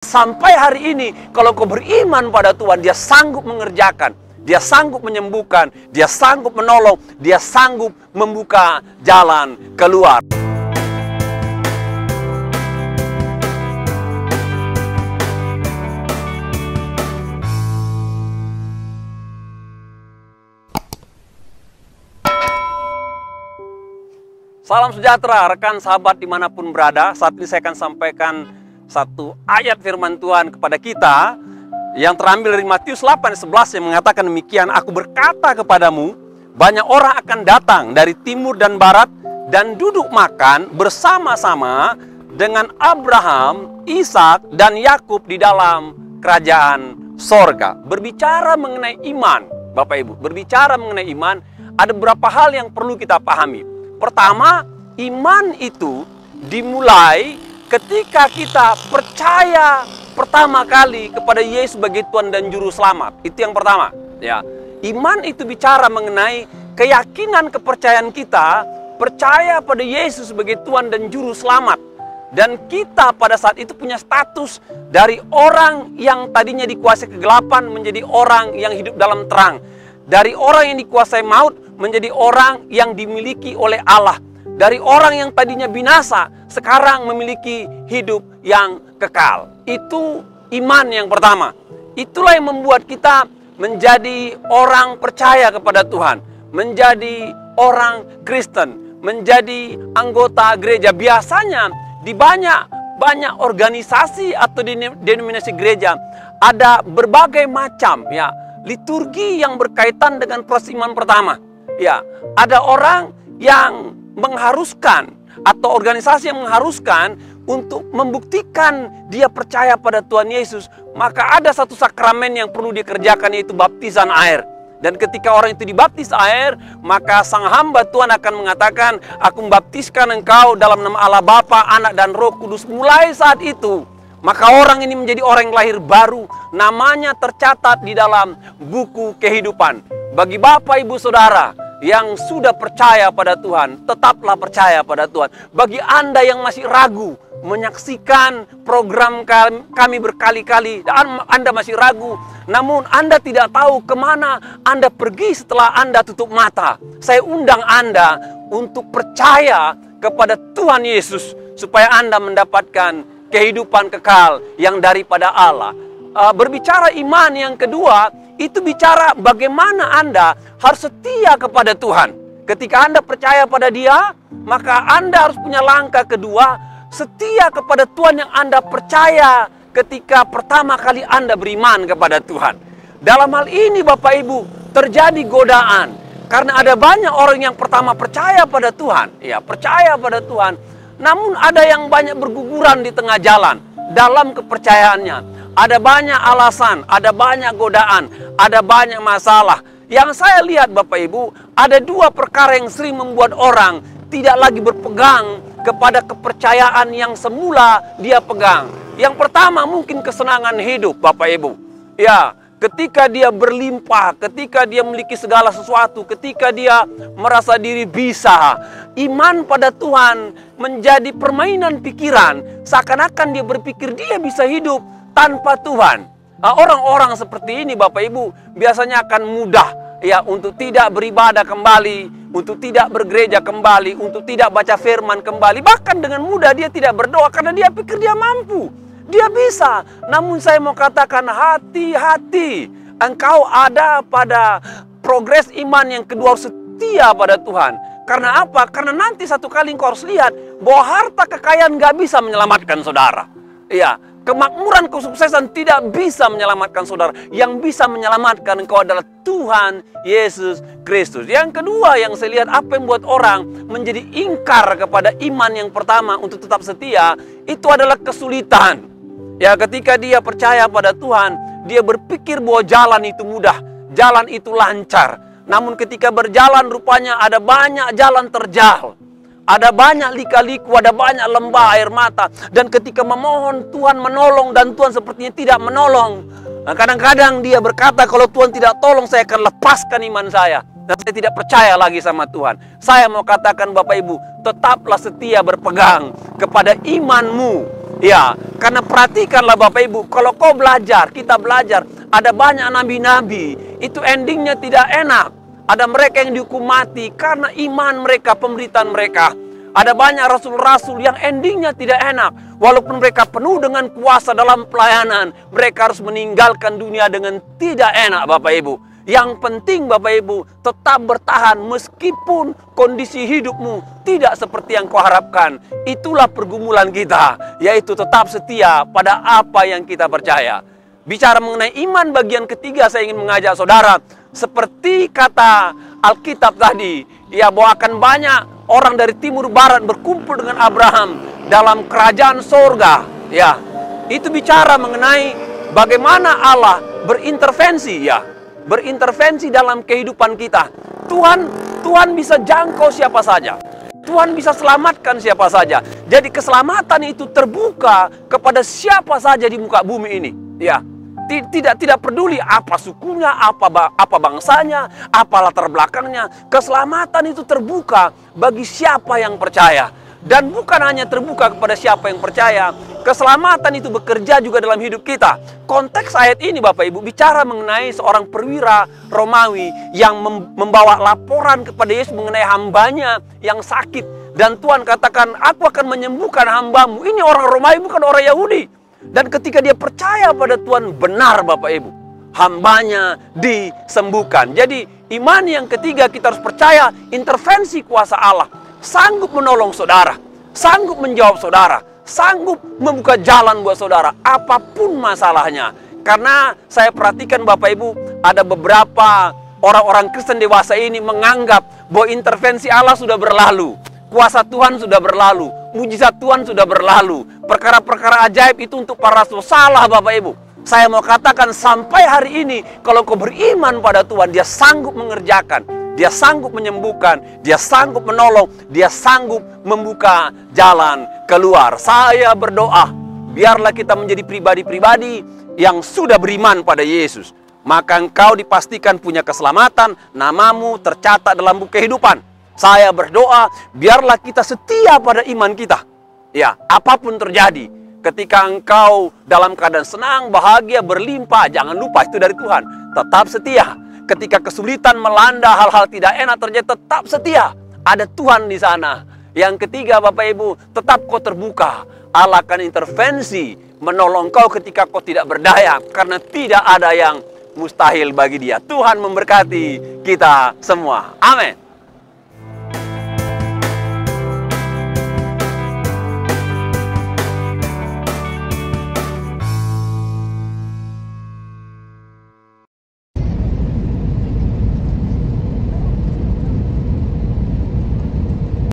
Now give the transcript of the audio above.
Sampai hari ini, kalau kau beriman pada Tuhan, Dia sanggup mengerjakan, Dia sanggup menyembuhkan, Dia sanggup menolong, Dia sanggup membuka jalan keluar. Salam sejahtera, rekan sahabat dimanapun berada. Saat ini saya akan sampaikan satu ayat firman Tuhan kepada kita yang terambil dari Matius 8:11 yang mengatakan demikian, "Aku berkata kepadamu, banyak orang akan datang dari timur dan barat dan duduk makan bersama-sama dengan Abraham, Ishak, dan Yakub di dalam kerajaan sorga." Berbicara mengenai iman, Bapak Ibu, berbicara mengenai iman, ada beberapa hal yang perlu kita pahami. Pertama, iman itu dimulai ketika kita percaya pertama kali kepada Yesus sebagai Tuhan dan Juru Selamat. Itu yang pertama. Ya, iman itu bicara mengenai keyakinan kepercayaan kita, percaya pada Yesus sebagai Tuhan dan Juru Selamat. Dan kita pada saat itu punya status dari orang yang tadinya dikuasai kegelapan menjadi orang yang hidup dalam terang. Dari orang yang dikuasai maut menjadi orang yang dimiliki oleh Allah. Dari orang yang tadinya binasa, sekarang memiliki hidup yang kekal. Itu iman yang pertama. Itulah yang membuat kita menjadi orang percaya kepada Tuhan, menjadi orang Kristen, menjadi anggota gereja. Biasanya di banyak organisasi atau denominasi gereja ada berbagai macam ya liturgi yang berkaitan dengan proses iman pertama. Ya, ada orang yang mengharuskan atau organisasi yang mengharuskan untuk membuktikan dia percaya pada Tuhan Yesus, maka ada satu sakramen yang perlu dikerjakan, yaitu baptisan air. Dan ketika orang itu dibaptis air, maka sang hamba Tuhan akan mengatakan, "Aku membaptiskan engkau dalam nama Allah Bapa, Anak, dan Roh Kudus." Mulai saat itu, maka orang ini menjadi orang yang lahir baru, namanya tercatat di dalam buku kehidupan. Bagi Bapak, Ibu, Saudara yang sudah percaya pada Tuhan, tetaplah percaya pada Tuhan. Bagi Anda yang masih ragu, menyaksikan program kami berkali-kali, dan Anda masih ragu, namun Anda tidak tahu kemana Anda pergi setelah Anda tutup mata, saya undang Anda untuk percaya kepada Tuhan Yesus, supaya Anda mendapatkan kehidupan kekal yang daripada Allah. Berbicara iman yang kedua, itu bicara bagaimana Anda harus setia kepada Tuhan. Ketika Anda percaya pada Dia, maka Anda harus punya langkah kedua, setia kepada Tuhan yang Anda percaya ketika pertama kali Anda beriman kepada Tuhan. Dalam hal ini Bapak Ibu, terjadi godaan. Karena ada banyak orang yang pertama percaya pada Tuhan, ya percaya pada Tuhan, namun ada yang banyak berguguran di tengah jalan dalam kepercayaannya. Ada banyak alasan, ada banyak godaan, ada banyak masalah. Yang saya lihat Bapak Ibu, ada dua perkara yang sering membuat orang tidak lagi berpegang kepada kepercayaan yang semula dia pegang. Yang pertama mungkin kesenangan hidup Bapak Ibu. Ya, ketika dia berlimpah, ketika dia memiliki segala sesuatu, ketika dia merasa diri bisa, iman pada Tuhan menjadi permainan pikiran. Seakan-akan dia berpikir dia bisa hidup tanpa Tuhan. Orang-orang seperti ini Bapak Ibu biasanya akan mudah ya untuk tidak beribadah kembali, untuk tidak bergereja kembali, untuk tidak baca firman kembali. Bahkan dengan mudah dia tidak berdoa karena dia pikir dia mampu, dia bisa. Namun saya mau katakan, hati-hati, engkau ada pada progres iman yang kedua, harus setia pada Tuhan. Karena apa? Karena nanti satu kali engkau harus lihat bahwa harta kekayaan gak bisa menyelamatkan saudara. Iya, kemakmuran, kesuksesan tidak bisa menyelamatkan saudara. Yang bisa menyelamatkan engkau adalah Tuhan Yesus Kristus. Yang kedua yang saya lihat, apa yang membuat orang menjadi ingkar kepada iman yang pertama untuk tetap setia, itu adalah kesulitan. Ya, ketika dia percaya pada Tuhan, dia berpikir bahwa jalan itu mudah, jalan itu lancar. Namun ketika berjalan rupanya ada banyak jalan terjal. Ada banyak lika-liku, ada banyak lembah air mata. Dan ketika memohon Tuhan menolong dan Tuhan sepertinya tidak menolong. Nah, kadang-kadang dia berkata, kalau Tuhan tidak tolong saya akan lepaskan iman saya. Dan saya tidak percaya lagi sama Tuhan. Saya mau katakan Bapak Ibu, tetaplah setia berpegang kepada imanmu. Ya, karena perhatikanlah Bapak Ibu, kalau kau belajar, kita belajar, ada banyak nabi-nabi, itu endingnya tidak enak. Ada mereka yang dihukum mati karena iman mereka, pemberitaan mereka. Ada banyak rasul-rasul yang endingnya tidak enak. Walaupun mereka penuh dengan kuasa dalam pelayanan, mereka harus meninggalkan dunia dengan tidak enak Bapak Ibu. Yang penting Bapak Ibu tetap bertahan meskipun kondisi hidupmu tidak seperti yang kau harapkan. Itulah pergumulan kita, yaitu tetap setia pada apa yang kita percaya. Bicara mengenai iman bagian ketiga, saya ingin mengajak saudara, seperti kata Alkitab tadi, ya, bahwa akan banyak orang dari timur barat berkumpul dengan Abraham dalam kerajaan sorga. Ya, itu bicara mengenai bagaimana Allah berintervensi, ya, berintervensi dalam kehidupan kita. Tuhan bisa jangkau siapa saja. Tuhan bisa selamatkan siapa saja. Jadi keselamatan itu terbuka kepada siapa saja di muka bumi ini. Ya, tidak peduli apa sukunya, apa bangsanya, apa latar belakangnya. Keselamatan itu terbuka bagi siapa yang percaya. Dan bukan hanya terbuka kepada siapa yang percaya, keselamatan itu bekerja juga dalam hidup kita. Konteks ayat ini Bapak Ibu bicara mengenai seorang perwira Romawi yang membawa laporan kepada Yesus mengenai hambanya yang sakit. Dan Tuhan katakan, aku akan menyembuhkan hambamu. Ini orang Romawi, bukan orang Yahudi. Dan ketika dia percaya pada Tuhan, benar Bapak Ibu, hambanya disembuhkan. Jadi iman yang ketiga, kita harus percaya intervensi kuasa Allah sanggup menolong saudara, sanggup menjawab saudara, sanggup membuka jalan buat saudara apapun masalahnya. Karena saya perhatikan Bapak Ibu, ada beberapa orang-orang Kristen dewasa ini menganggap bahwa intervensi Allah sudah berlalu, kuasa Tuhan sudah berlalu, mujizat Tuhan sudah berlalu, perkara-perkara ajaib itu untuk para rasul. Salah Bapak Ibu. Saya mau katakan sampai hari ini, kalau kau beriman pada Tuhan, Dia sanggup mengerjakan, Dia sanggup menyembuhkan, Dia sanggup menolong, Dia sanggup membuka jalan keluar. Saya berdoa, biarlah kita menjadi pribadi-pribadi yang sudah beriman pada Yesus. Maka engkau dipastikan punya keselamatan, namamu tercatat dalam buku kehidupan. Saya berdoa, biarlah kita setia pada iman kita. Ya, apapun terjadi, ketika engkau dalam keadaan senang, bahagia, berlimpah, jangan lupa itu dari Tuhan. Tetap setia. Ketika kesulitan melanda, hal-hal tidak enak terjadi, tetap setia. Ada Tuhan di sana. Yang ketiga Bapak Ibu, tetap kau terbuka. Allah akan intervensi, menolong kau ketika kau tidak berdaya. Karena tidak ada yang mustahil bagi Dia. Tuhan memberkati kita semua. Amin.